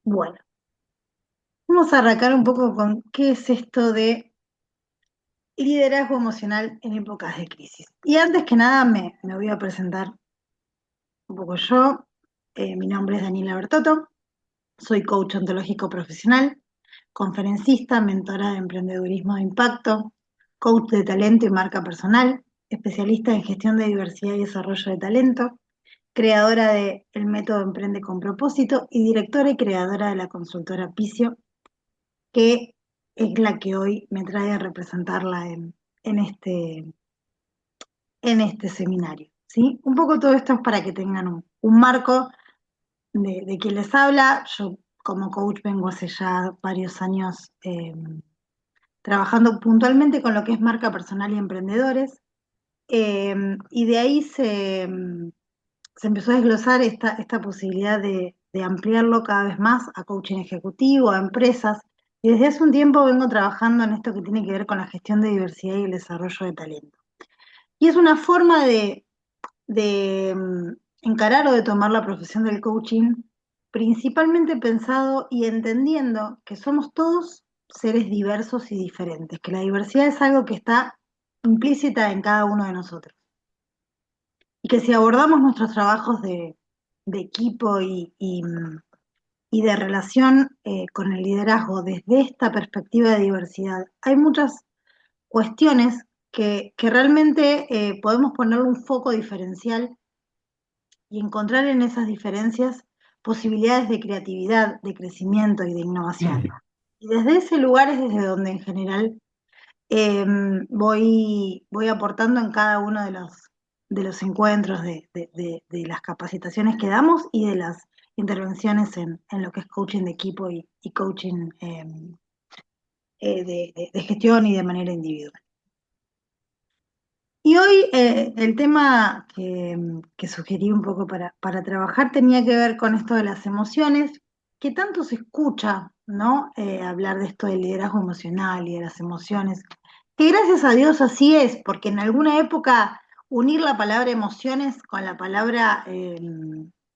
Bueno, vamos a arrancar un poco con qué es esto de liderazgo emocional en épocas de crisis. Y antes que nada me voy a presentar un poco yo. Mi nombre es Daniela Bertotto, soy coach ontológico profesional, conferencista, mentora de emprendedurismo de impacto, coach de talento y marca personal, especialista en gestión de diversidad y desarrollo de talento, creadora de El Método Emprende con Propósito y directora y creadora de la consultora Picio, que es la que hoy me trae a representarla en en este seminario. ¿Sí? Un poco todo esto es para que tengan un marco de quien les habla. Yo como coach vengo hace ya varios años trabajando puntualmente con lo que es marca personal y emprendedores, y de ahí se empezó a desglosar esta posibilidad de ampliarlo cada vez más a coaching ejecutivo, a empresas, y desde hace un tiempo vengo trabajando en esto que tiene que ver con la gestión de diversidad y el desarrollo de talento. Y es una forma de encarar o de tomar la profesión del coaching, principalmente pensado y entendiendo que somos todos seres diversos y diferentes, que la diversidad es algo que está implícita en cada uno de nosotros. Y que si abordamos nuestros trabajos de equipo y de relación con el liderazgo desde esta perspectiva de diversidad, hay muchas cuestiones que realmente podemos ponerle un foco diferencial y encontrar en esas diferencias posibilidades de creatividad, de crecimiento y de innovación. Y desde ese lugar es desde donde en general eh, voy aportando en cada uno de los encuentros, de las capacitaciones que damos y de las intervenciones en lo que es coaching de equipo y coaching de gestión y de manera individual. Y hoy el tema que sugerí un poco para trabajar tenía que ver con esto de las emociones, que tanto se escucha, ¿no? Hablar de esto del liderazgo emocional y de las emociones, que gracias a Dios así es, porque en alguna época unir la palabra emociones con la palabra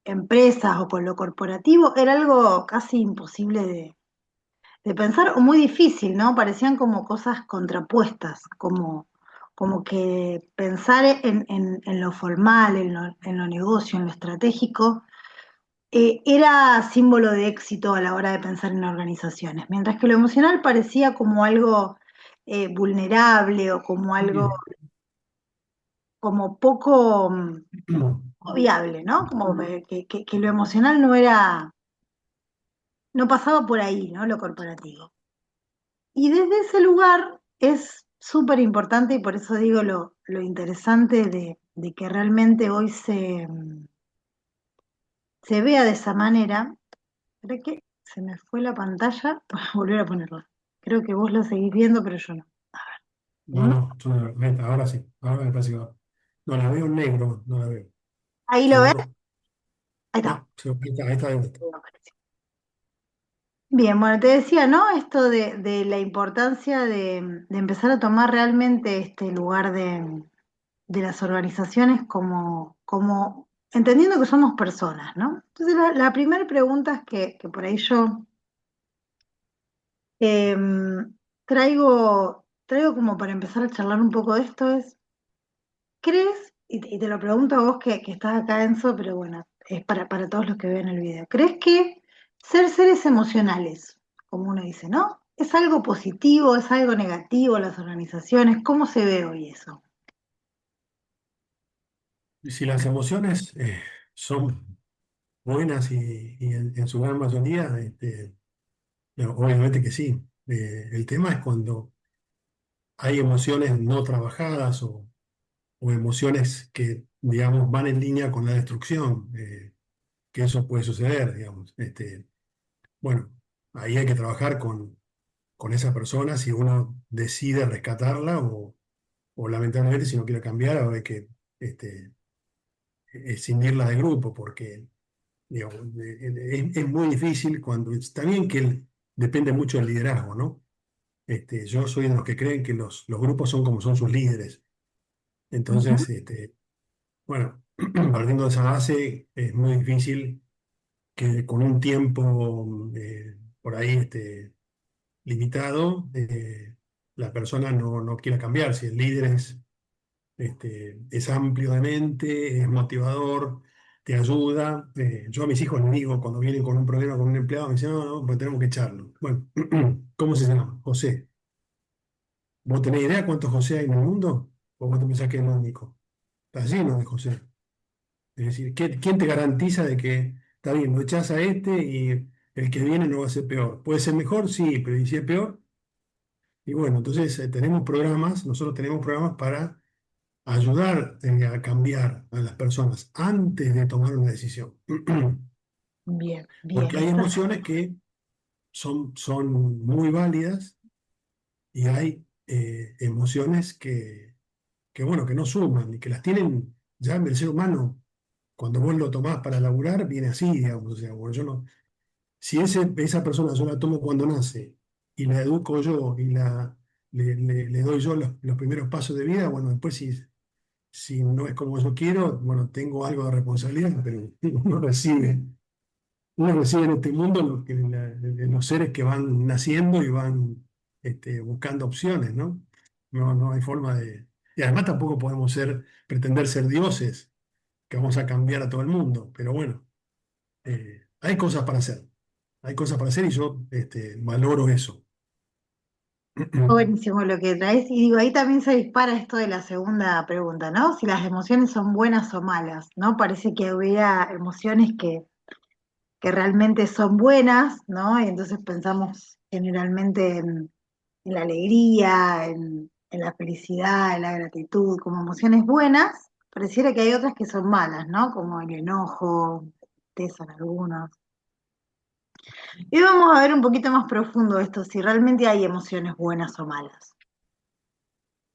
empresas o con lo corporativo era algo casi imposible de pensar o muy difícil, ¿no? Parecían como cosas contrapuestas, como que pensar en lo formal, en lo negocio, en lo estratégico, era símbolo de éxito a la hora de pensar en organizaciones, mientras que lo emocional parecía como algo vulnerable o como algo como poco viable, ¿no? Como que lo emocional no era, no pasaba por ahí, ¿no? Lo corporativo. Y desde ese lugar es súper importante y por eso digo lo interesante de que realmente hoy se vea de esa manera. Creo que se me fue la pantalla, voy a volver a ponerla. Creo que vos la seguís viendo, pero yo no. No, ¿Mm? no, yo no ahora sí, ahora me parece que va. No la veo en negro, no la veo. Ahí lo ves, ¿Seguro? ahí está. No, ahí está de vuelta. Bien, bueno, te decía, ¿no? Esto de la importancia de empezar a tomar realmente este lugar de las organizaciones como entendiendo que somos personas, ¿no? Entonces, la primera pregunta es que por ahí yo traigo como para empezar a charlar un poco de esto es, ¿crees? Y te lo pregunto a vos que estás acá, Enzo, pero bueno, es para todos los que ven el video. ¿Crees que ser seres emocionales, como uno dice, ¿no? ¿Es algo positivo, es algo negativo en las organizaciones? ¿Cómo se ve hoy eso? Y si las emociones son buenas y en su gran mayoría, obviamente que sí. El tema es cuando hay emociones no trabajadas o emociones que, digamos, van en línea con la destrucción, que eso puede suceder, digamos. Bueno, ahí hay que trabajar con esa persona si uno decide rescatarla o lamentablemente si no quiere cambiar, hay que este, escindirla del grupo porque digamos, es muy difícil cuando está bien que depende mucho del liderazgo, ¿no? Yo soy de los que creen que los grupos son como son sus líderes. Ujú. Entonces, bueno, partiendo de esa base, es muy difícil que con un tiempo por ahí limitado, la persona no quiera cambiar. Si el líder es amplio de mente, es motivador, te ayuda. Yo a mis hijos les digo, cuando vienen con un problema con un empleado, me dicen, no, no, pues tenemos que echarlo. Bueno, ¿cómo se llama? José. ¿Vos tenés idea cuántos José hay en el mundo? ¿O vos te pensás que es el único? Está lleno de José. Es decir, ¿quién te garantiza de que está bien, lo echás a y el que viene no va a ser peor? ¿Puede ser mejor? Sí, pero ¿y si es peor? Y bueno, entonces nosotros tenemos programas para ayudar a cambiar a las personas antes de tomar una decisión. Bien, bien. Porque hay emociones que son muy válidas y hay emociones bueno, que no suman y que las tienen ya el ser humano. Cuando vos lo tomás para laburar, viene así, digamos. O sea, bueno, yo no, si esa persona yo la tomo cuando nace y la educo yo y le doy yo los primeros pasos de vida, bueno, después si no es como yo quiero, bueno, tengo algo de responsabilidad, pero uno recibe en este mundo los seres que van naciendo y van buscando opciones, ¿no? No hay forma de... Y además tampoco podemos pretender ser dioses, que vamos a cambiar a todo el mundo, pero bueno, hay cosas para hacer, hay cosas para hacer y yo valoro eso. Buenísimo lo que traes. Y digo, ahí también se dispara esto de la segunda pregunta, ¿no? Si las emociones son buenas o malas, ¿no? Parece que hubiera emociones que realmente son buenas, ¿no? Y entonces pensamos generalmente en la alegría, en la felicidad, en la gratitud, como emociones buenas. Pareciera que hay otras que son malas, ¿no? Como el enojo, tristeza en algunos. Y vamos a ver un poquito más profundo esto, si realmente hay emociones buenas o malas.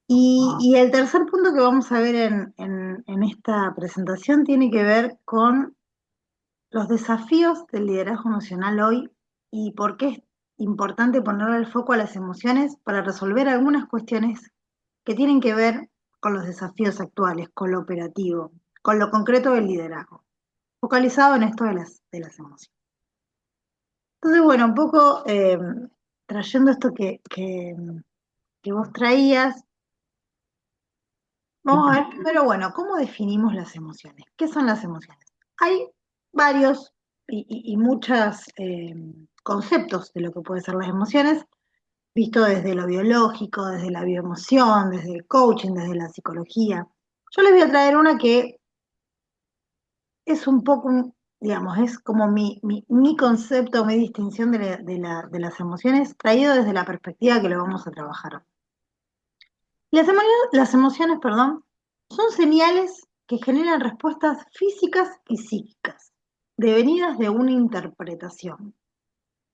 Y el tercer punto que vamos a ver en esta presentación tiene que ver con los desafíos del liderazgo emocional hoy y por qué es importante ponerle el foco a las emociones para resolver algunas cuestiones que tienen que ver con los desafíos actuales, con lo operativo, con lo concreto del liderazgo, focalizado en esto de las emociones. Entonces, bueno, un poco trayendo esto que vos traías, vamos a ver primero, bueno, ¿cómo definimos las emociones? ¿Qué son las emociones? Hay varios y muchos conceptos de lo que pueden ser las emociones, visto desde lo biológico, desde la bioemoción, desde el coaching, desde la psicología. Yo les voy a traer una que es un poco, digamos, es como mi concepto, mi distinción de las emociones, traído desde la perspectiva que lo vamos a trabajar. Las emociones, perdón, son señales que generan respuestas físicas y psíquicas, devenidas de una interpretación,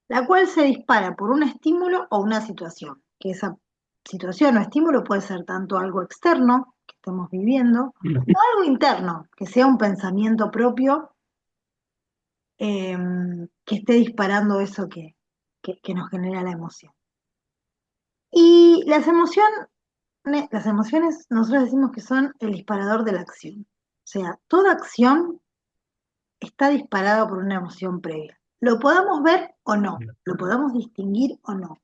la cual se dispara por un estímulo o una situación, que esa situación o estímulo puede ser tanto algo externo que estemos viviendo, o algo interno, que sea un pensamiento propio eh, que esté disparando eso que nos genera la emoción. Y las emociones nosotros decimos que son el disparador de la acción. O sea, toda acción está disparada por una emoción previa. Lo podamos ver o no, lo podamos distinguir o no.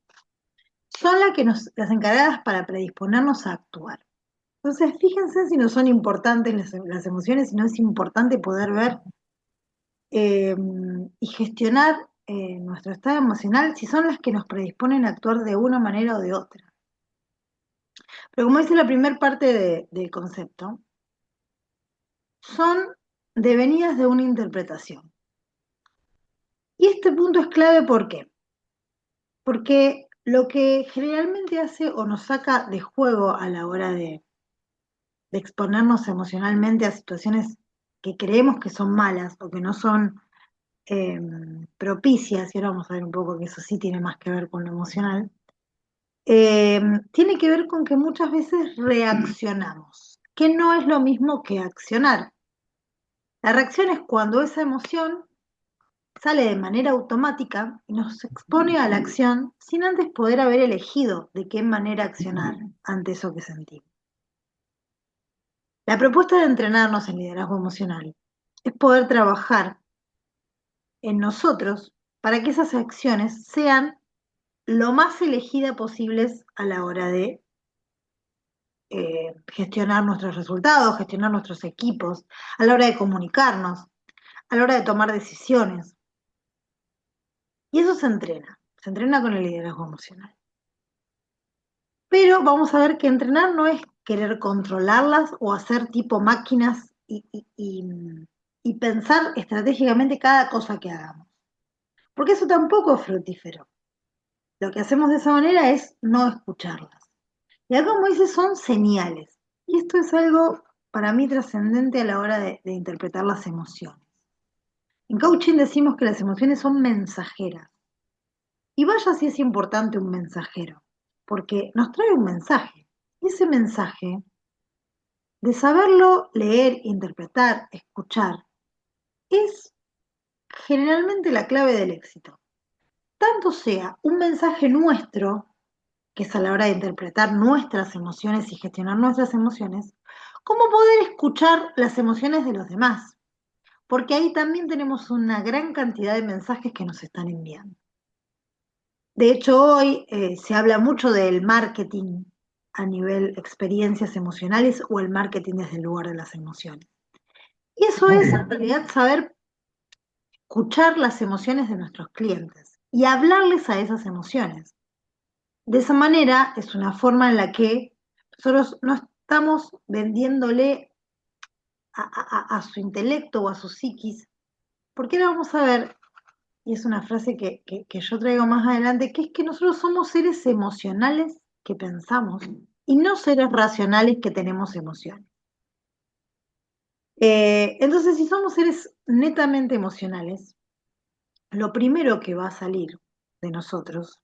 Son las encargadas para predisponernos a actuar. Entonces, fíjense si no son importantes las emociones, si no es importante poder ver eh, y gestionar nuestro estado emocional, si son las que nos predisponen a actuar de una manera o de otra. Pero como dice la primera parte del concepto, son devenidas de una interpretación. Y este punto es clave, ¿por qué? Porque lo que generalmente hace o nos saca de juego a la hora de exponernos emocionalmente a situaciones que creemos que son malas o que no son eh, propicias, y ahora vamos a ver un poco que eso sí tiene más que ver con lo emocional, tiene que ver con que muchas veces reaccionamos, que no es lo mismo que accionar. La reacción es cuando esa emoción sale de manera automática y nos expone a la acción sin antes poder haber elegido de qué manera accionar ante eso que sentimos. La propuesta de entrenarnos en liderazgo emocional es poder trabajar en nosotros para que esas acciones sean lo más elegida posibles a la hora de gestionar nuestros resultados, gestionar nuestros equipos, a la hora de comunicarnos, a la hora de tomar decisiones. Y eso se entrena con el liderazgo emocional. Pero vamos a ver que entrenar no es querer controlarlas o hacer tipo máquinas y pensar estratégicamente cada cosa que hagamos, porque eso tampoco es fructífero. Lo que hacemos de esa manera es no escucharlas. Y acá, como dice, son señales. Y esto es algo para mí trascendente a la hora de interpretar las emociones. En coaching decimos que las emociones son mensajeras. Y vaya si es importante un mensajero, porque nos trae un mensaje. Y ese mensaje, de saberlo leer, interpretar, escuchar, es generalmente la clave del éxito. Tanto sea un mensaje nuestro, que es a la hora de interpretar nuestras emociones y gestionar nuestras emociones, como poder escuchar las emociones de los demás, porque ahí también tenemos una gran cantidad de mensajes que nos están enviando. De hecho, hoy se habla mucho del marketing a nivel experiencias emocionales o el marketing desde el lugar de las emociones. Y eso es en realidad saber escuchar las emociones de nuestros clientes y hablarles a esas emociones. De esa manera es una forma en la que nosotros no estamos vendiéndole a su intelecto o a su psiquis, porque ahora vamos a ver, y es una frase que yo traigo más adelante, que es que nosotros somos seres emocionales que pensamos y no seres racionales que tenemos emociones. Entonces, si somos seres netamente emocionales, lo primero que va a salir de nosotros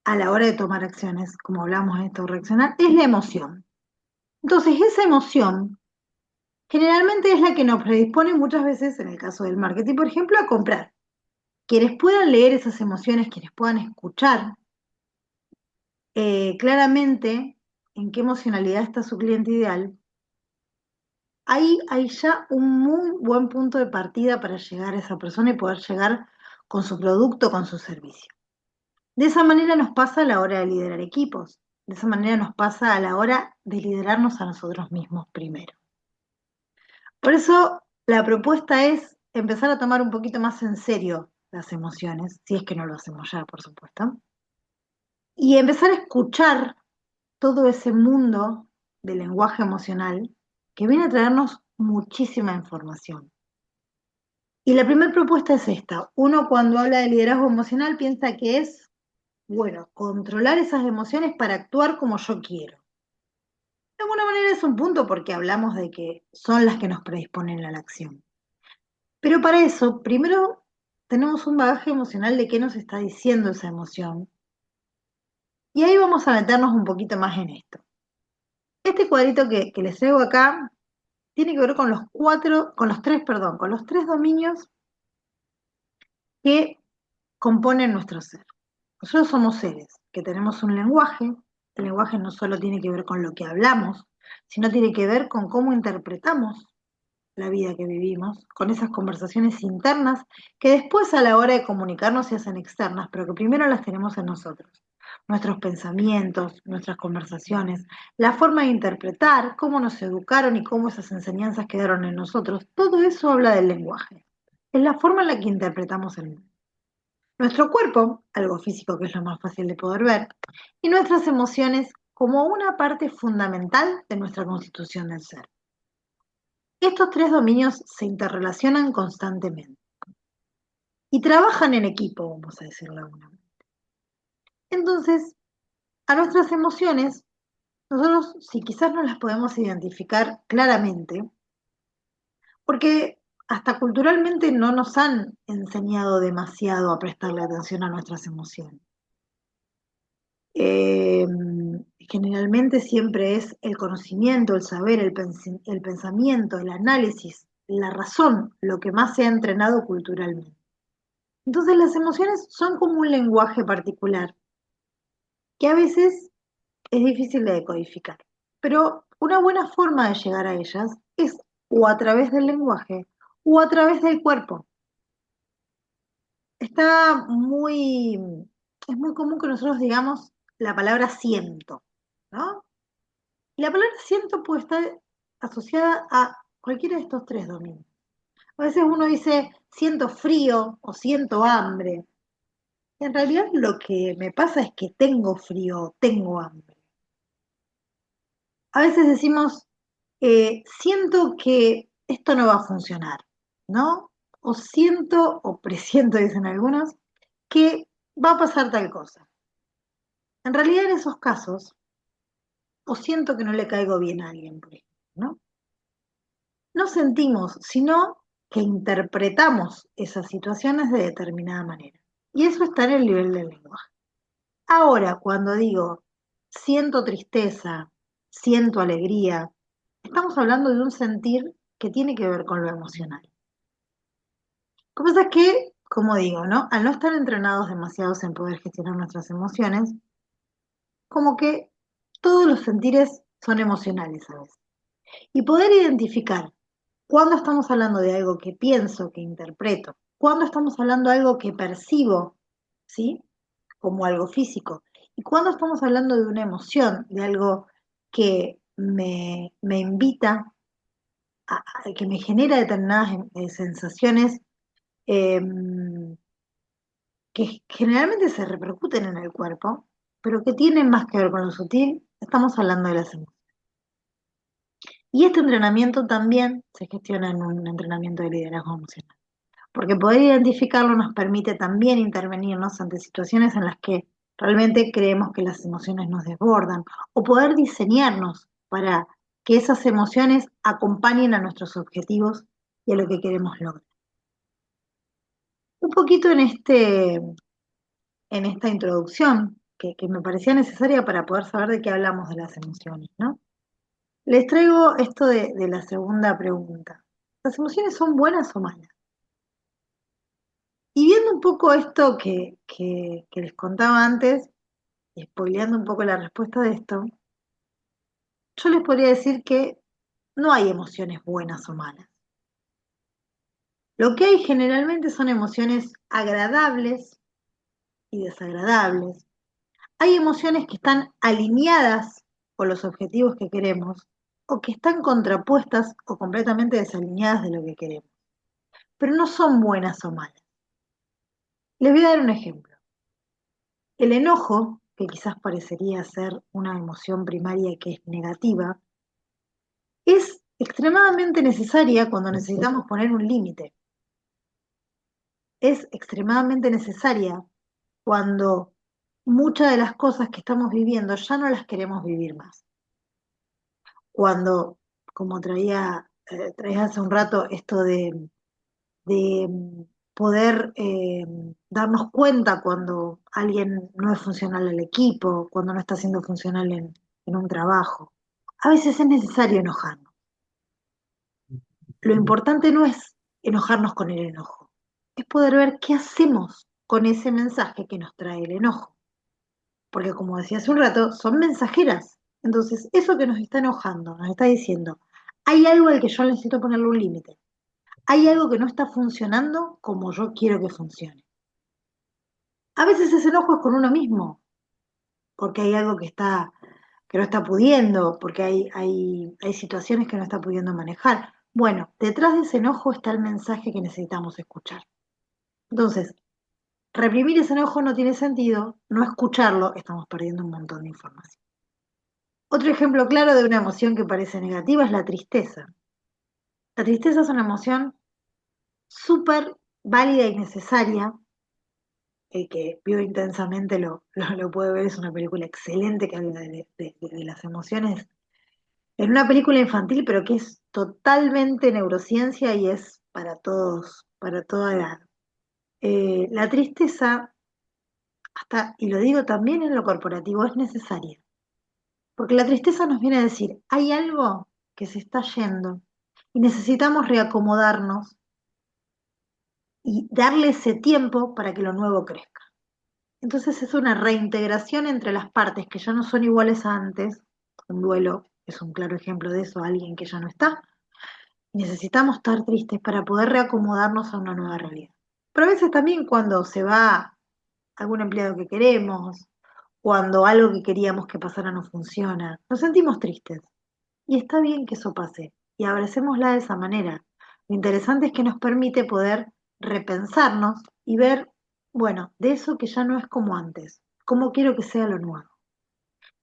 a la hora de tomar acciones, como hablamos de esto, reaccionar, es la emoción. Entonces, esa emoción generalmente es la que nos predispone muchas veces, en el caso del marketing, por ejemplo, a comprar. Quienes puedan leer esas emociones, quienes puedan escuchar claramente en qué emocionalidad está su cliente ideal, ahí hay ya un muy buen punto de partida para llegar a esa persona y poder llegar con su producto, con su servicio. De esa manera nos pasa a la hora de liderar equipos, de esa manera nos pasa a la hora de liderarnos a nosotros mismos primero. Por eso la propuesta es empezar a tomar un poquito más en serio las emociones, si es que no lo hacemos ya, por supuesto, y empezar a escuchar todo ese mundo del lenguaje emocional que viene a traernos muchísima información. Y la primera propuesta es esta. Uno cuando habla de liderazgo emocional piensa que es, bueno, controlar esas emociones para actuar como yo quiero. De alguna manera es un punto porque hablamos de que son las que nos predisponen a la acción. Pero para eso, primero tenemos un bagaje emocional de qué nos está diciendo esa emoción. Y ahí vamos a meternos un poquito más en esto. Este cuadrito que les traigo acá tiene que ver con los con los tres dominios que componen nuestro ser. Nosotros somos seres que tenemos un lenguaje. El lenguaje no solo tiene que ver con lo que hablamos, sino tiene que ver con cómo interpretamos la vida que vivimos, con esas conversaciones internas que después a la hora de comunicarnos se hacen externas, pero que primero las tenemos en nosotros. Nuestros pensamientos, nuestras conversaciones, la forma de interpretar, cómo nos educaron y cómo esas enseñanzas quedaron en nosotros, todo eso habla del lenguaje. Es la forma en la que interpretamos el mundo. Nuestro cuerpo, algo físico que es lo más fácil de poder ver, y nuestras emociones como una parte fundamental de nuestra constitución del ser. Estos tres dominios se interrelacionan constantemente y trabajan en equipo, vamos a decirlo de alguna manera. Entonces, a nuestras emociones, nosotros si quizás no las podemos identificar claramente, porque hasta culturalmente no nos han enseñado demasiado a prestarle atención a nuestras emociones. Eh, Generalmente siempre es el conocimiento, el saber, el pensamiento, el análisis, la razón, lo que más se ha entrenado culturalmente. Entonces las emociones son como un lenguaje particular que a veces es difícil de decodificar, pero una buena forma de llegar a ellas es o a través del lenguaje o a través del cuerpo. es muy común que nosotros digamos la palabra siento, ¿no? Y la palabra siento puede estar asociada a cualquiera de estos tres dominios. A veces uno dice siento frío o siento hambre. Y en realidad lo que me pasa es que tengo frío, tengo hambre. A veces decimos siento que esto no va a funcionar, ¿no? O siento, o presiento, dicen algunos, que va a pasar tal cosa. En realidad en esos casos, o siento que no le caigo bien a alguien, por ejemplo, ¿no? No sentimos, sino que interpretamos esas situaciones de determinada manera. Y eso está en el nivel del lenguaje. Ahora, cuando digo siento tristeza, siento alegría, estamos hablando de un sentir que tiene que ver con lo emocional. Lo que pasa es que, como digo, ¿no? Al no estar entrenados demasiados en poder gestionar nuestras emociones, como que todos los sentires son emocionales a veces. Y poder identificar cuándo estamos hablando de algo que pienso, que interpreto, cuándo estamos hablando de algo que percibo, ¿sí? Como algo físico, y cuándo estamos hablando de una emoción, de algo que me invita, que me genera determinadas sensaciones eh, que generalmente se repercuten en el cuerpo, pero que tienen más que ver con lo sutil, estamos hablando de las emociones. Y este entrenamiento también se gestiona en un entrenamiento de liderazgo emocional, porque poder identificarlo nos permite también intervenirnos ante situaciones en las que realmente creemos que las emociones nos desbordan, o poder diseñarnos para que esas emociones acompañen a nuestros objetivos y a lo que queremos lograr. Un poquito en esta introducción, que me parecía necesaria para poder saber de qué hablamos de las emociones, ¿no? Les traigo esto de la segunda pregunta. ¿Las emociones son buenas o malas? Y viendo un poco esto que les contaba antes, y spoileando un poco la respuesta de esto, yo les podría decir que no hay emociones buenas o malas. Lo que hay generalmente son emociones agradables y desagradables. Hay emociones que están alineadas con los objetivos que queremos o que están contrapuestas o completamente desalineadas de lo que queremos, pero no son buenas o malas. Les voy a dar un ejemplo. El enojo, que quizás parecería ser una emoción primaria que es negativa, es extremadamente necesaria cuando necesitamos poner un límite. Es extremadamente necesaria cuando muchas de las cosas que estamos viviendo ya no las queremos vivir más. Cuando, como traía hace un rato, esto de poder darnos cuenta cuando alguien no es funcional al equipo, cuando no está siendo funcional en un trabajo. A veces es necesario enojarnos. Lo importante no es enojarnos con el enojo, es poder ver qué hacemos con ese mensaje que nos trae el enojo. Porque como decía hace un rato, son mensajeras. Entonces, eso que nos está enojando, nos está diciendo, hay algo al que yo necesito ponerle un límite. Hay algo que no está funcionando como yo quiero que funcione. A veces ese enojo es con uno mismo, porque hay algo que no está pudiendo, porque hay situaciones que no está pudiendo manejar. Bueno, detrás de ese enojo está el mensaje que necesitamos escuchar. Entonces, reprimir ese enojo no tiene sentido, no escucharlo, estamos perdiendo un montón de información. Otro ejemplo claro de una emoción que parece negativa es la tristeza. La tristeza es una emoción súper válida y necesaria. El que vio intensamente lo puede ver, es una película excelente que habla de las emociones. Es una película infantil, pero que es totalmente neurociencia y es para todos, para toda edad. La tristeza, y lo digo también en lo corporativo, es necesaria. Porque la tristeza nos viene a decir, hay algo que se está yendo y necesitamos reacomodarnos y darle ese tiempo para que lo nuevo crezca. Entonces es una reintegración entre las partes que ya no son iguales a antes. Un duelo es un claro ejemplo de eso, alguien que ya no está. Necesitamos estar tristes para poder reacomodarnos a una nueva realidad. Pero a veces también cuando se va algún empleado que queremos, cuando algo que queríamos que pasara no funciona, nos sentimos tristes. Y está bien que eso pase. Y abracémosla de esa manera. Lo interesante es que nos permite poder repensarnos y ver, bueno, de eso que ya no es como antes, cómo quiero que sea lo nuevo.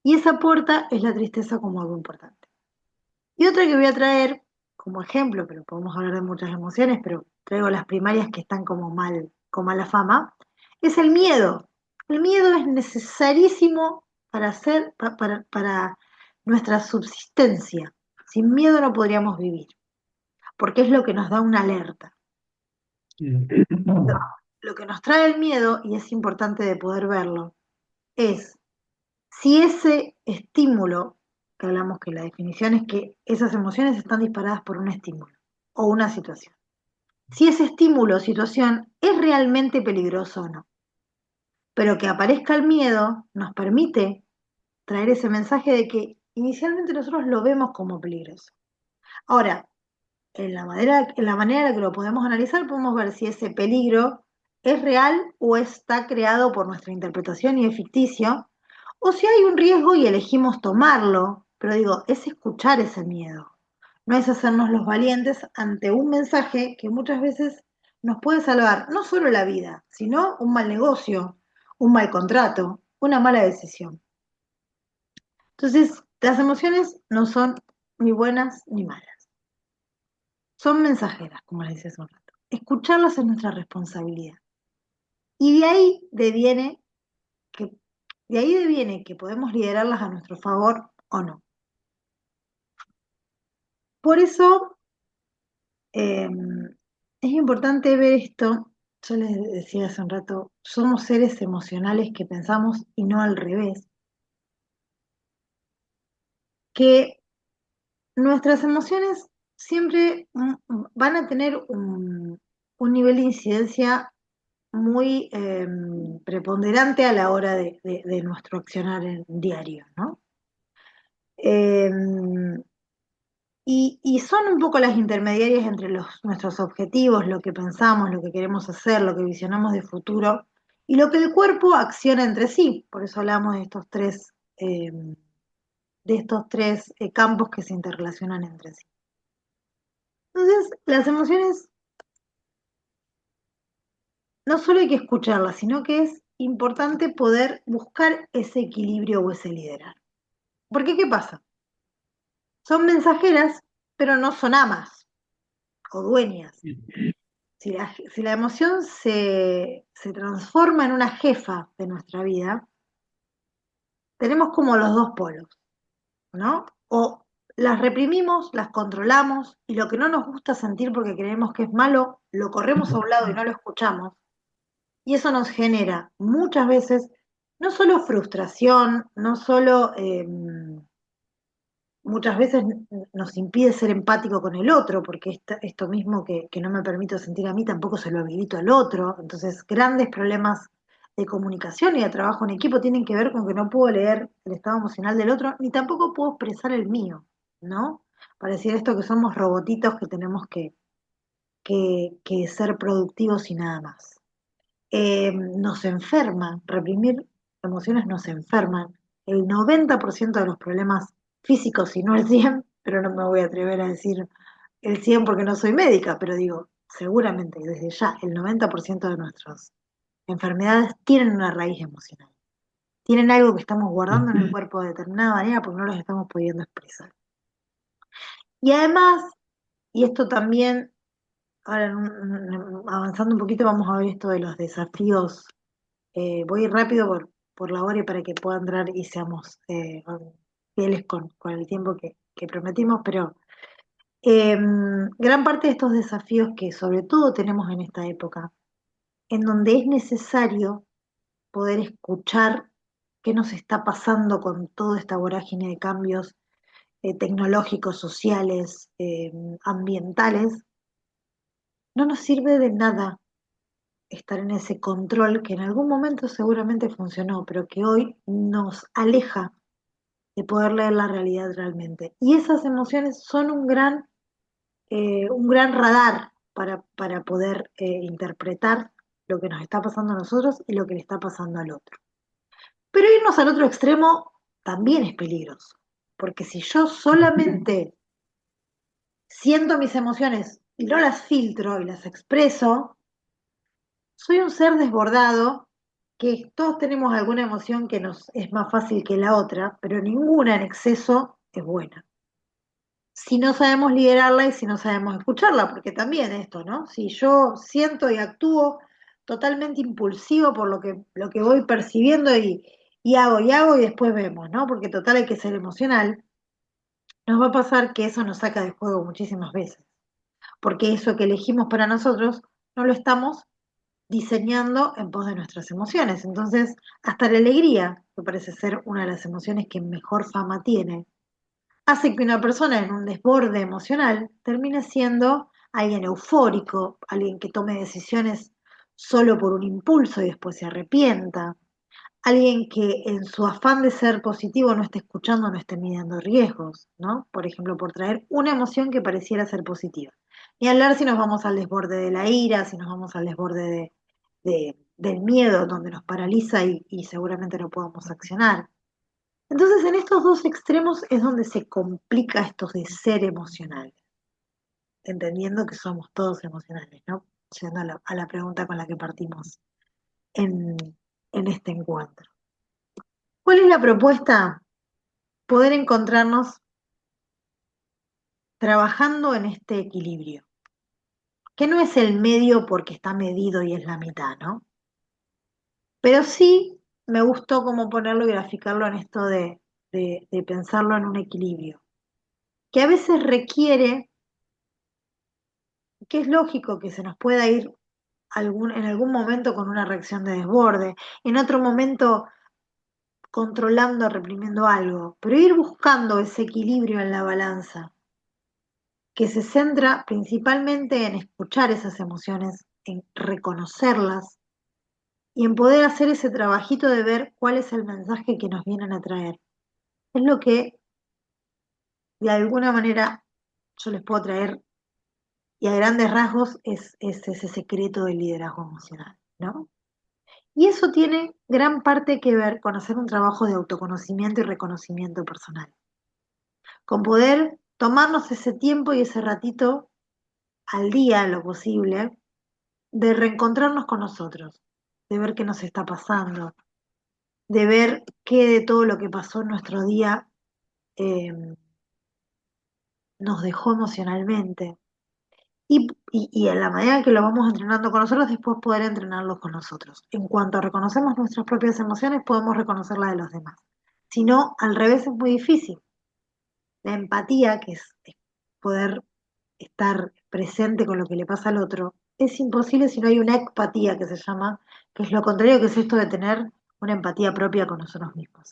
Y esa puerta es la tristeza como algo importante. Y otra que voy a traer como ejemplo, pero podemos hablar de muchas emociones, pero traigo las primarias que están como mal, con mala fama, es el miedo. El miedo es necesarísimo para hacer, para nuestra subsistencia. Sin miedo no podríamos vivir, porque es lo que nos da una alerta. Lo que nos trae el miedo, y es importante de poder verlo, es si ese estímulo, que hablamos que la definición es que esas emociones están disparadas por un estímulo o una situación. Si ese estímulo o situación es realmente peligroso o no. Pero que aparezca el miedo nos permite traer ese mensaje de que inicialmente nosotros lo vemos como peligroso. Ahora, en la manera en la que lo podemos analizar, podemos ver si ese peligro es real o está creado por nuestra interpretación y es ficticio, o si hay un riesgo y elegimos tomarlo, pero digo, es escuchar ese miedo, no es hacernos los valientes ante un mensaje que muchas veces nos puede salvar no solo la vida, sino un mal negocio, un mal contrato, una mala decisión. Entonces, las emociones no son ni buenas ni malas, son mensajeras, como les decía hace un rato. Escucharlas es nuestra responsabilidad. Y que, de ahí deviene que podemos liderarlas a nuestro favor o no. Por eso eh, es importante ver esto. Yo les decía hace un rato, somos seres emocionales que pensamos y no al revés. Que nuestras emociones siempre van a tener un nivel de incidencia muy preponderante a la hora de nuestro accionar en diario, ¿no? Eh, y son un poco las intermediarias entre nuestros objetivos, lo que pensamos, lo que queremos hacer, lo que visionamos de futuro y lo que el cuerpo acciona entre sí. Por eso hablamos de estos tres campos que se interrelacionan entre sí. Entonces, las emociones no solo hay que escucharlas, sino que es importante poder buscar ese equilibrio o ese liderazgo. Porque, ¿qué pasa? Son mensajeras, pero no son amas o dueñas. Si la emoción se transforma en una jefa de nuestra vida, tenemos como los dos polos, ¿no? O las reprimimos, las controlamos, y lo que no nos gusta sentir porque creemos que es malo, lo corremos a un lado y no lo escuchamos. Y eso nos genera muchas veces no solo frustración, no solo muchas veces nos impide ser empático con el otro, porque esto mismo que no me permito sentir a mí, tampoco se lo habilito al otro. Entonces, grandes problemas de comunicación y de trabajo en equipo tienen que ver con que no puedo leer el estado emocional del otro, ni tampoco puedo expresar el mío, ¿no? Para decir esto que somos robotitos que tenemos que ser productivos y nada más. Nos enferma, reprimir emociones nos enferman. El 90% de los problemas físicos, si no el 100, pero no me voy a atrever a decir el 100 porque no soy médica, pero digo, seguramente desde ya el 90% de nuestras enfermedades tienen una raíz emocional. Tienen algo que estamos guardando en el cuerpo de determinada manera porque no los estamos pudiendo expresar. Y además, y esto también, ahora avanzando un poquito, vamos a ver esto de los desafíos. Voy a ir rápido por la hora y para que pueda entrar y seamos fieles con el tiempo que prometimos, pero gran parte de estos desafíos que sobre todo tenemos en esta época, en donde es necesario poder escuchar qué nos está pasando con toda esta vorágine de cambios tecnológicos, sociales, ambientales, no nos sirve de nada estar en ese control que en algún momento seguramente funcionó, pero que hoy nos aleja de poder leer la realidad realmente. Y esas emociones son un gran radar para poder interpretar. lo que nos está pasando a nosotros y lo que le está pasando al otro. Pero irnos al otro extremo también es peligroso, porque si yo solamente siento mis emociones y no las filtro y las expreso, soy un ser desbordado, que todos tenemos alguna emoción que nos es más fácil que la otra, pero ninguna en exceso es buena. Si no sabemos liderarla y si no sabemos escucharla, porque también esto, ¿no? Si yo siento y actúo totalmente impulsivo por lo que voy percibiendo y hago y después vemos, ¿no? Porque total hay que ser emocional, nos va a pasar que eso nos saca de juego muchísimas veces, porque eso que elegimos para nosotros no lo estamos diseñando en pos de nuestras emociones. Entonces, hasta la alegría, que parece ser una de las emociones que mejor fama tiene, hace que una persona en un desborde emocional termine siendo alguien eufórico, alguien que tome decisiones solo por un impulso y después se arrepienta, alguien que en su afán de ser positivo no esté escuchando, no esté midiendo riesgos, ¿no? Por ejemplo, por traer una emoción que pareciera ser positiva. Ni hablar si nos vamos al desborde de la ira, si nos vamos al desborde del miedo, donde nos paraliza y seguramente no podamos accionar. Entonces, en estos dos extremos es donde se complica esto de ser emocional, entendiendo que somos todos emocionales, ¿no? Llegando a la pregunta con la que partimos en, en este encuentro. ¿Cuál es la propuesta? Poder encontrarnos trabajando en este equilibrio, que no es el medio porque está medido y es la mitad, ¿no? Pero sí me gustó cómo ponerlo y graficarlo en esto de pensarlo en un equilibrio, que a veces requiere, que es lógico que se nos pueda ir en algún momento con una reacción de desborde, en otro momento controlando, reprimiendo algo, pero ir buscando ese equilibrio en la balanza que se centra principalmente en escuchar esas emociones, en reconocerlas y en poder hacer ese trabajito de ver cuál es el mensaje que nos vienen a traer. Es lo que de alguna manera yo les puedo traer y a grandes rasgos es ese secreto del liderazgo emocional, ¿no? Y eso tiene gran parte que ver con hacer un trabajo de autoconocimiento y reconocimiento personal, con poder tomarnos ese tiempo y ese ratito al día, en lo posible, de reencontrarnos con nosotros, de ver qué nos está pasando, de ver qué de todo lo que pasó en nuestro día eh, nos dejó emocionalmente. Y en la medida en que lo vamos entrenando con nosotros, después poder entrenarlos con nosotros. En cuanto reconocemos nuestras propias emociones, podemos reconocer la de los demás. Si no, al revés es muy difícil. La empatía, que es poder estar presente con lo que le pasa al otro, es imposible si no hay una empatía que se llama, que es lo contrario, que es esto de tener una empatía propia con nosotros mismos.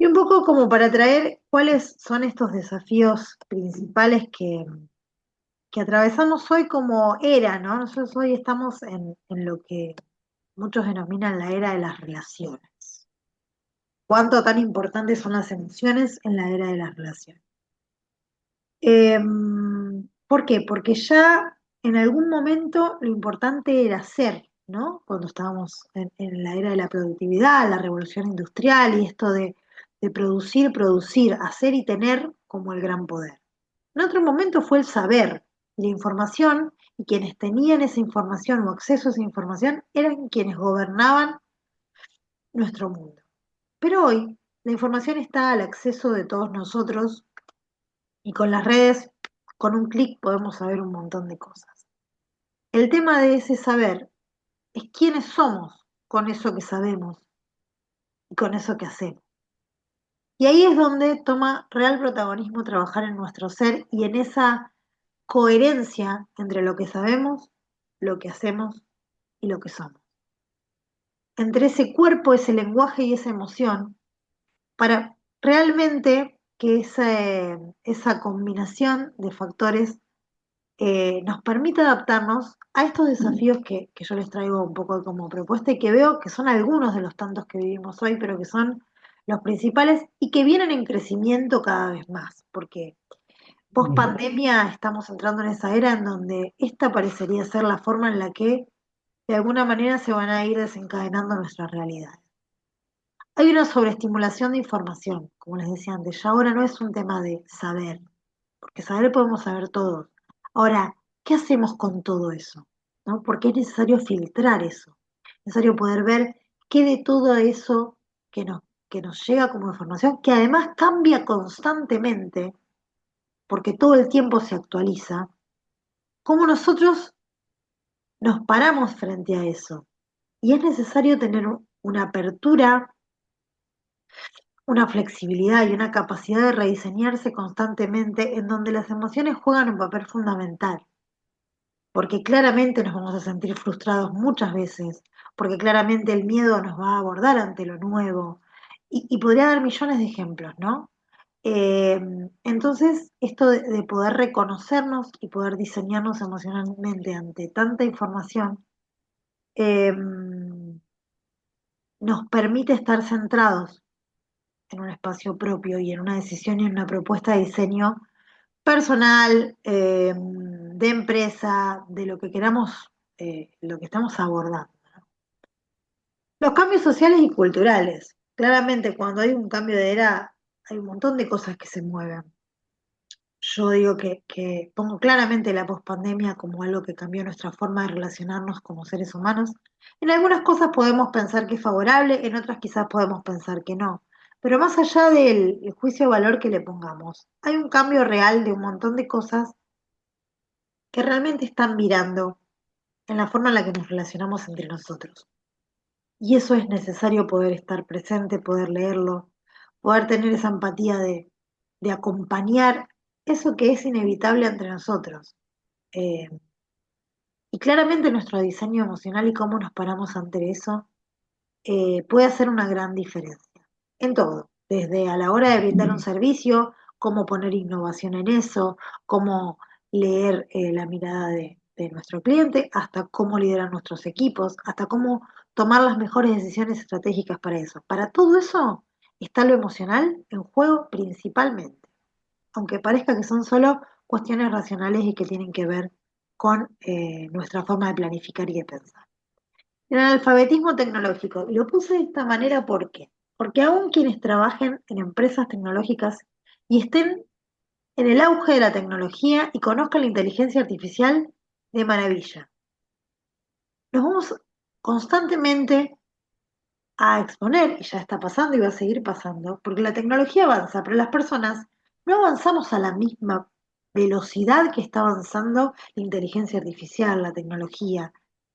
Y un poco como para traer cuáles son estos desafíos principales que atravesamos hoy como era, ¿no? Nosotros hoy estamos en lo que muchos denominan la era de las relaciones. ¿Cuánto tan importantes son las emociones en la era de las relaciones? ¿Por qué? Porque ya en algún momento lo importante era ser, ¿no? Cuando estábamos en la era de la productividad, la revolución industrial y esto de producir, producir, hacer y tener como el gran poder. En otro momento fue el saber, la información, y quienes tenían esa información o acceso a esa información eran quienes gobernaban nuestro mundo. Pero hoy la información está al acceso de todos nosotros y con las redes, con un clic podemos saber un montón de cosas. El tema de ese saber es quiénes somos con eso que sabemos y con eso que hacemos. Y ahí es donde toma real protagonismo trabajar en nuestro ser y en esa coherencia entre lo que sabemos, lo que hacemos y lo que somos. Entre ese cuerpo, ese lenguaje y esa emoción, para realmente que esa combinación de factores nos permite adaptarnos a estos desafíos que yo les traigo un poco como propuesta y que veo que son algunos de los tantos que vivimos hoy, pero que son los principales y que vienen en crecimiento cada vez más, porque Post pandemia estamos entrando en esa era en donde esta parecería ser la forma en la que de alguna manera se van a ir desencadenando nuestras realidades. Hay una sobreestimulación de información, como les decía antes, ya ahora no es un tema de saber, porque saber podemos saber todos. Ahora, ¿qué hacemos con todo eso? ¿No? Porque es necesario filtrar eso, es necesario poder ver qué de todo eso que que nos llega como información, que además cambia constantemente, porque todo el tiempo se actualiza, cómo nosotros nos paramos frente a eso. Y es necesario tener una apertura, una flexibilidad y una capacidad de rediseñarse constantemente en donde las emociones juegan un papel fundamental, porque claramente nos vamos a sentir frustrados muchas veces, porque claramente el miedo nos va a abordar ante lo nuevo, y podría dar millones de ejemplos, ¿no? Eh, entonces, esto de poder reconocernos y poder diseñarnos emocionalmente ante tanta información, eh, nos permite estar centrados en un espacio propio y en una decisión y en una propuesta de diseño personal, de empresa, de lo que queramos, lo que estamos abordando. Los cambios sociales y culturales. Claramente, cuando hay un cambio de era, hay un montón de cosas que se mueven. Yo digo que pongo claramente la pospandemia como algo que cambió nuestra forma de relacionarnos como seres humanos. En algunas cosas podemos pensar que es favorable, en otras quizás podemos pensar que no. Pero más allá del el juicio de valor que le pongamos, hay un cambio real de un montón de cosas que realmente están mirando en la forma en la que nos relacionamos entre nosotros. Y eso es necesario poder estar presente, poder leerlo, poder tener esa empatía de acompañar eso que es inevitable entre nosotros. Eh, y claramente nuestro diseño emocional y cómo nos paramos ante eso puede hacer una gran diferencia en todo, desde a la hora de brindar un servicio, cómo poner innovación en eso, cómo leer la mirada de nuestro cliente, hasta cómo liderar nuestros equipos, hasta cómo tomar las mejores decisiones estratégicas para eso. Para todo eso está lo emocional en juego principalmente, aunque parezca que son solo cuestiones racionales y que tienen que ver con nuestra forma de planificar y de pensar. El analfabetismo tecnológico. Y lo puse de esta manera ¿por qué? Porque aún quienes trabajen en empresas tecnológicas y estén en el auge de la tecnología y conozcan la inteligencia artificial, de maravilla. Nos vamos constantemente a exponer, y ya está pasando y va a seguir pasando, porque la tecnología avanza, pero las personas no avanzamos a la misma velocidad que está avanzando la inteligencia artificial, la tecnología.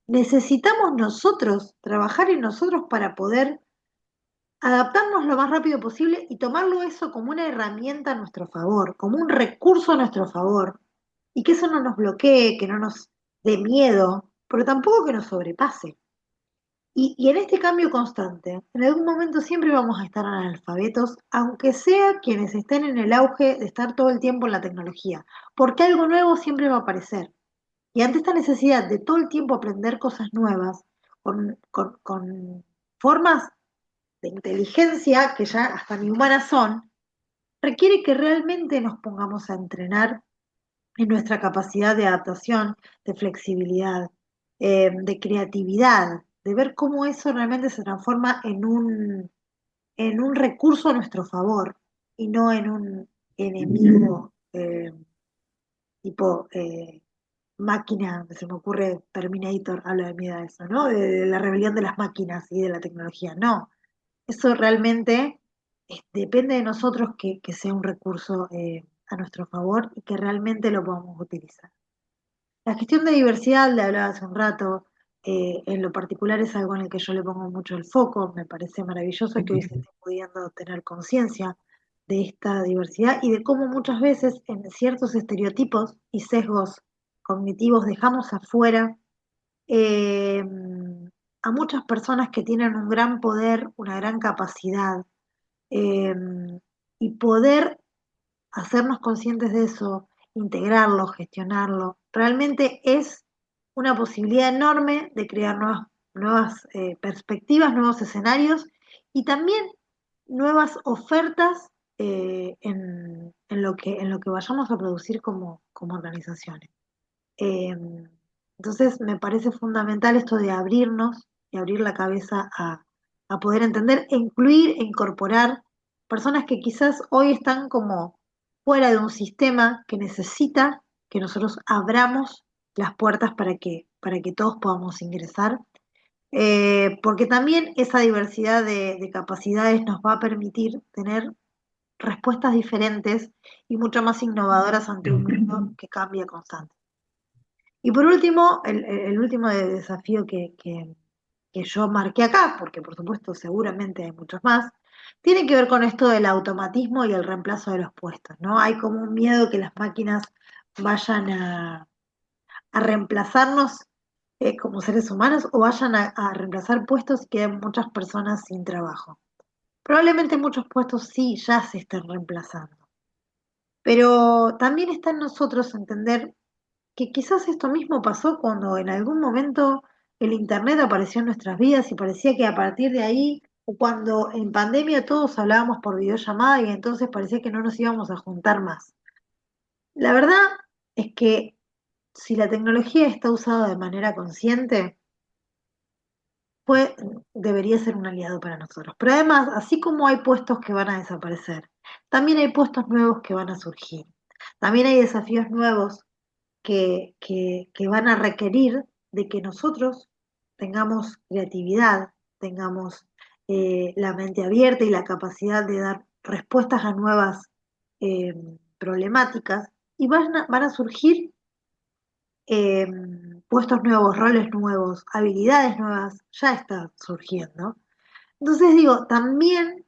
Necesitamos nosotros trabajar en nosotros para poder adaptarnos lo más rápido posible y tomarlo eso como una herramienta a nuestro favor, como un recurso a nuestro favor, y que eso no nos bloquee, que no nos dé miedo, pero tampoco que nos sobrepase. Y en este cambio constante, en algún momento siempre vamos a estar analfabetos, aunque sea quienes estén en el auge de estar todo el tiempo en la tecnología, porque algo nuevo siempre va a aparecer. Y ante esta necesidad de todo el tiempo aprender cosas nuevas, con formas de inteligencia que ya hasta ni humanas son, requiere que realmente nos pongamos a entrenar en nuestra capacidad de adaptación, de flexibilidad, de creatividad, de ver cómo eso realmente se transforma en un recurso a nuestro favor y no en un enemigo tipo máquina, se me ocurre Terminator, habla de mí de eso, ¿no? De la rebelión de las máquinas y de la tecnología. No, eso realmente depende de nosotros que sea un recurso a nuestro favor y que realmente lo podamos utilizar. La gestión de diversidad, le hablaba hace un rato, en lo particular es algo en el que yo le pongo mucho el foco, me parece maravilloso que hoy se esté pudiendo tener conciencia de esta diversidad y de cómo muchas veces en ciertos estereotipos y sesgos cognitivos dejamos afuera eh, a muchas personas que tienen un gran poder, una gran capacidad, eh, y poder hacernos conscientes de eso, integrarlo, gestionarlo, realmente es una posibilidad enorme de crear nuevas perspectivas, nuevos escenarios y también nuevas ofertas en lo que vayamos a producir como organizaciones. Eh, entonces, me parece fundamental esto de abrirnos y abrir la cabeza a poder entender e incluir e incorporar personas que quizás hoy están como fuera de un sistema que necesita que nosotros abramos las puertas para que todos podamos ingresar, porque también esa diversidad de capacidades nos va a permitir tener respuestas diferentes y mucho más innovadoras ante un mundo que cambia constante. Y por último, el último desafío que yo marqué acá, porque por supuesto seguramente hay muchos más, tiene que ver con esto del automatismo y el reemplazo de los puestos, ¿no? Hay como un miedo que las máquinas vayan a reemplazarnos como seres humanos o vayan a reemplazar puestos y queden muchas personas sin trabajo. Probablemente muchos puestos sí ya se estén reemplazando, pero también está en nosotros entender que quizás esto mismo pasó cuando en algún momento el Internet apareció en nuestras vidas y parecía que a partir de ahí, o cuando en pandemia todos hablábamos por videollamada y entonces parecía que no nos íbamos a juntar más. La verdad es que si la tecnología está usada de manera consciente, pues debería ser un aliado para nosotros. Pero además, así como hay puestos que van a desaparecer, también hay puestos nuevos que van a surgir. También hay desafíos nuevos que van a requerir de que nosotros tengamos creatividad, tengamos la mente abierta y la capacidad de dar respuestas a nuevas eh, problemáticas y van a surgir eh, puestos nuevos, roles nuevos, habilidades nuevas, ya está surgiendo. Entonces digo, también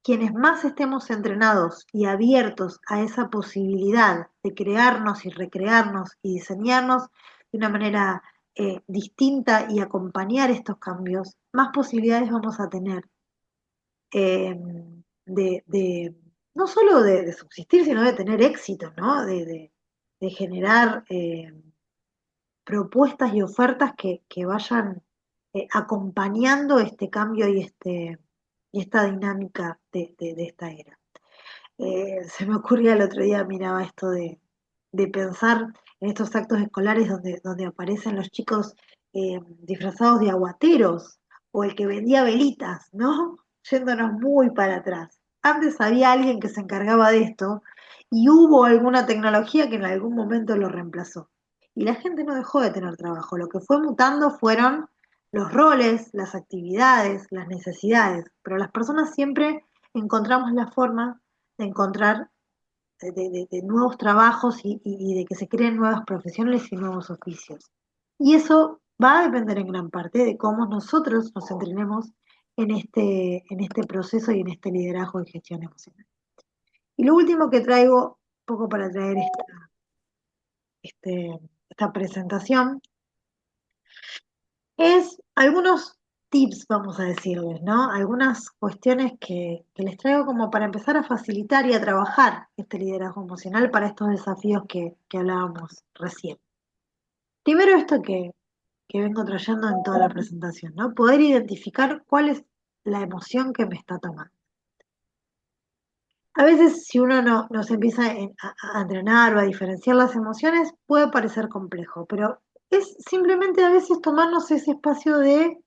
quienes más estemos entrenados y abiertos a esa posibilidad de crearnos y recrearnos y diseñarnos de una manera distinta y acompañar estos cambios, más posibilidades vamos a tener eh, no solo de subsistir, sino de tener éxito, ¿no? De generar propuestas y ofertas que vayan acompañando este cambio y esta dinámica de esta era. Se me ocurría el otro día, miraba esto de pensar en estos actos escolares donde aparecen los chicos disfrazados de aguateros o el que vendía velitas, ¿no? Yéndonos muy para atrás. Antes había alguien que se encargaba de esto y hubo alguna tecnología que en algún momento lo reemplazó. Y la gente no dejó de tener trabajo. Lo que fue mutando fueron los roles, las actividades, las necesidades. Pero las personas siempre encontramos la forma de encontrar de nuevos trabajos y de que se creen nuevas profesiones y nuevos oficios. Y eso va a depender en gran parte de cómo nosotros nos entrenemos en este proceso y en este liderazgo y gestión emocional. Y lo último que traigo, un poco para traer esta presentación, es algunos tips, vamos a decirles, ¿no? Algunas cuestiones que les traigo como para empezar a facilitar y a trabajar este liderazgo emocional para estos desafíos que hablábamos recién. Primero esto que vengo trayendo en toda la presentación, ¿no? Poder identificar cuál es la emoción que me está tomando. A veces si uno no se empieza a entrenar o a diferenciar las emociones, puede parecer complejo, pero es simplemente a veces tomarnos ese espacio de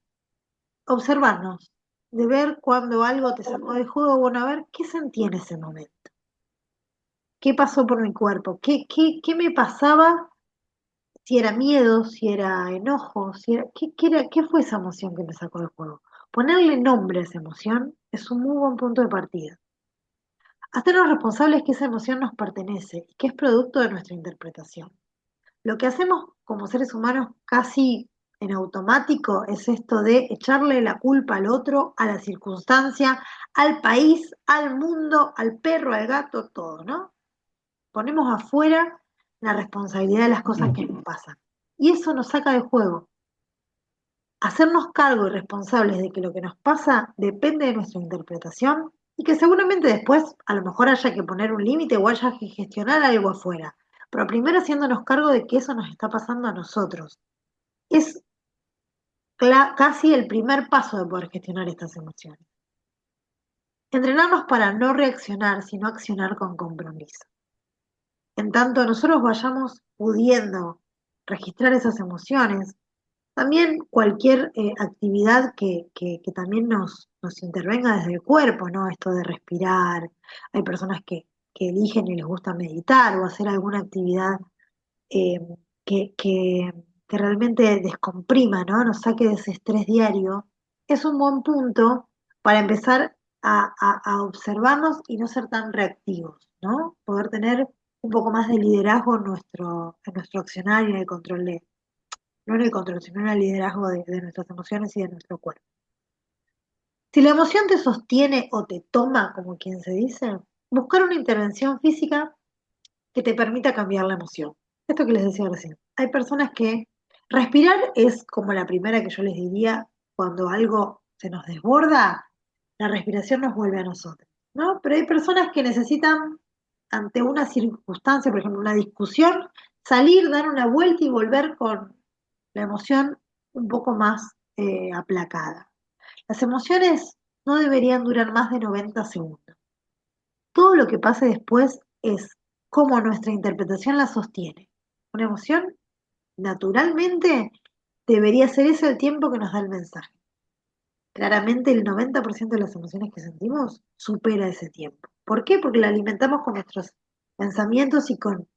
observarnos, de ver cuando algo te sacó del juego, bueno, a ver qué sentí en ese momento, qué pasó por mi cuerpo, qué me pasaba, si era miedo, si era enojo, qué fue esa emoción que me sacó del juego. Ponerle nombre a esa emoción es un muy buen punto de partida. Hacernos responsables que esa emoción nos pertenece y que es producto de nuestra interpretación. Lo que hacemos como seres humanos casi en automático es esto de echarle la culpa al otro, a la circunstancia, al país, al mundo, al perro, al gato, todo, ¿no? Ponemos afuera la responsabilidad de las cosas que nos pasan. Y eso nos saca de juego. Hacernos cargo y responsables de que lo que nos pasa depende de nuestra interpretación y que seguramente después a lo mejor haya que poner un límite o haya que gestionar algo afuera. Pero primero haciéndonos cargo de que eso nos está pasando a nosotros. Es casi el primer paso de poder gestionar estas emociones. Entrenarnos para no reaccionar, sino accionar con compromiso. En tanto nosotros vayamos pudiendo registrar esas emociones, también cualquier actividad que también nos intervenga desde el cuerpo, ¿no? Esto de respirar, hay personas que eligen y les gusta meditar o hacer alguna actividad eh, que, que, que realmente descomprima, ¿no? Nos saque de ese estrés diario, es un buen punto para empezar a observarnos y no ser tan reactivos, ¿no? Poder tener un poco más de liderazgo en nuestro accionar y en el control no en el control, sino en el liderazgo de nuestras emociones y de nuestro cuerpo. Si la emoción te sostiene o te toma, como quien se dice, buscar una intervención física que te permita cambiar la emoción. Esto que les decía recién. Hay personas que respirar es como la primera que yo les diría cuando algo se nos desborda, la respiración nos vuelve a nosotros, ¿no? Pero hay personas que necesitan, ante una circunstancia, por ejemplo, una discusión, salir, dar una vuelta y volver con la emoción un poco más aplacada. Las emociones no deberían durar más de 90 segundos. Todo lo que pase después es cómo nuestra interpretación la sostiene. Una emoción, naturalmente, debería ser ese el tiempo que nos da el mensaje. Claramente el 90% de las emociones que sentimos supera ese tiempo. ¿Por qué? Porque la alimentamos con nuestros pensamientos y con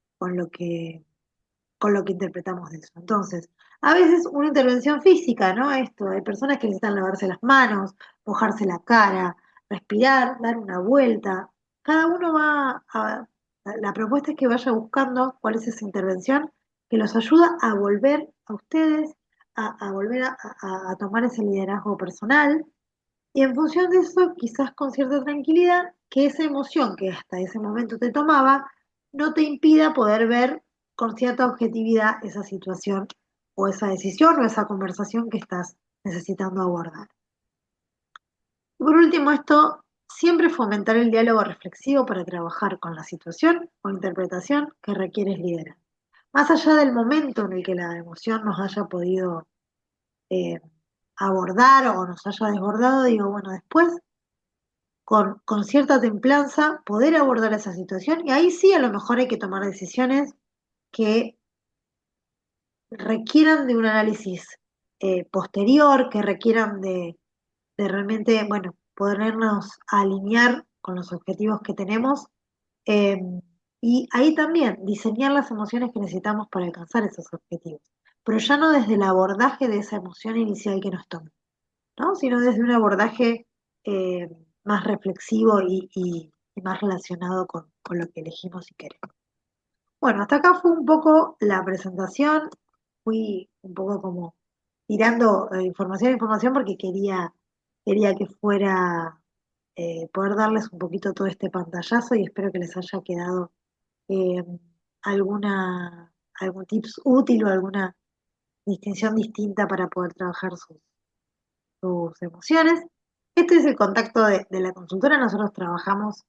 con lo que interpretamos de eso. Entonces, a veces una intervención física, ¿no? Esto, hay personas que necesitan lavarse las manos, mojarse la cara, respirar, dar una vuelta. Cada uno la propuesta es que vaya buscando cuál es esa intervención que los ayuda a volver a ustedes, a volver a tomar ese liderazgo personal. Y en función de eso, quizás con cierta tranquilidad, que esa emoción que hasta ese momento te tomaba, no te impida poder ver con cierta objetividad esa situación o esa decisión o esa conversación que estás necesitando abordar. Y por último, esto, siempre fomentar el diálogo reflexivo para trabajar con la situación o interpretación que requieres liderar. Más allá del momento en el que la emoción nos haya podido eh, abordar o nos haya desbordado, digo, bueno, después con cierta templanza poder abordar esa situación y ahí sí a lo mejor hay que tomar decisiones que requieran de un análisis posterior, que requieran de realmente, bueno, podernos alinear con los objetivos que tenemos eh, y ahí también diseñar las emociones que necesitamos para alcanzar esos objetivos, pero ya no desde el abordaje de esa emoción inicial que nos toma, ¿no? Sino desde un abordaje eh, más reflexivo y más relacionado con lo que elegimos y queremos. Bueno, hasta acá fue un poco la presentación, fui un poco como tirando información porque quería que fuera, poder darles un poquito todo este pantallazo y espero que les haya quedado eh, algún tips útil o alguna distinción distinta para poder trabajar sus emociones. Este es el contacto de la consultora. Nosotros trabajamos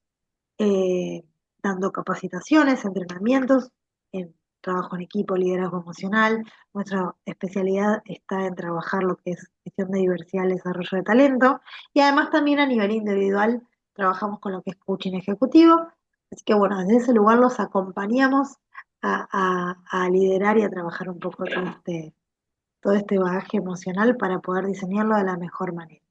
eh, dando capacitaciones, entrenamientos en trabajo en equipo, liderazgo emocional. Nuestra especialidad está en trabajar lo que es gestión de diversidad y desarrollo de talento. Y además también a nivel individual trabajamos con lo que es coaching ejecutivo. Así que bueno, desde ese lugar los acompañamos a liderar y a trabajar un poco todo este bagaje emocional para poder diseñarlo de la mejor manera.